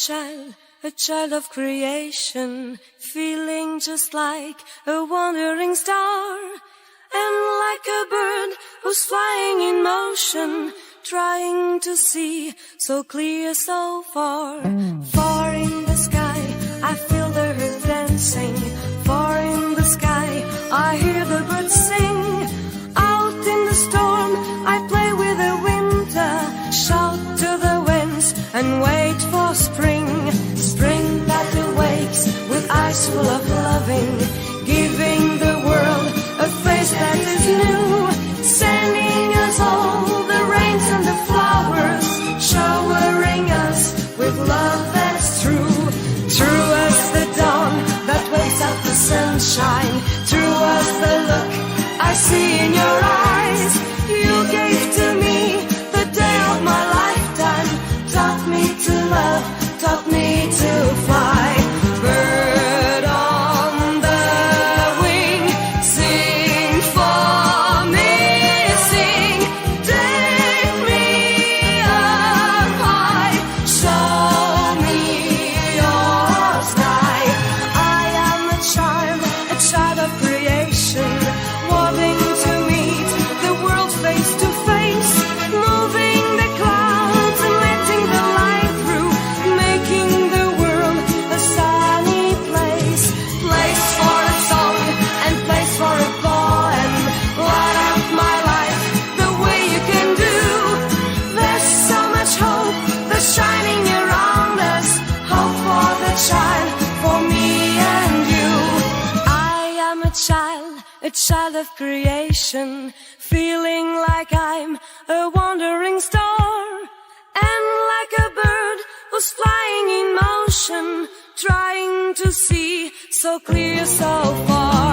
a child of creation, feeling just like a wandering star, and like a bird who's flying in motion, trying to see so clear so far. Far in the sky, I feel the earth dancing. Far in the sky, I hear the birds sing. Out in the storm, I play with the winter, shout to the winds and wait for spring. Spring that awakes with eyes full of loving, giving the world a face that is new, sending us all the rains and the flowers, showering us with love that's true. True as the dawn that wakes up the sunshine, true as the look I see in your eyes. You gave to me the day of my lifetime, taught me to love, taught me to fly. Bird on the wing, sing for me, sing, take me up high, show me your sky. I am a child of creation, wanting to meet the world face to face, moving the clouds and letting the light through, making the world a sunny place. Place for a song and place for a poem. Light up my life the way you can do. There's so much hope that's shining around us, hope for the child, for me and you. I am a child of creation, feeling like I'm a wandering star, and like a bird who's flying in motion, trying to see so clear so far.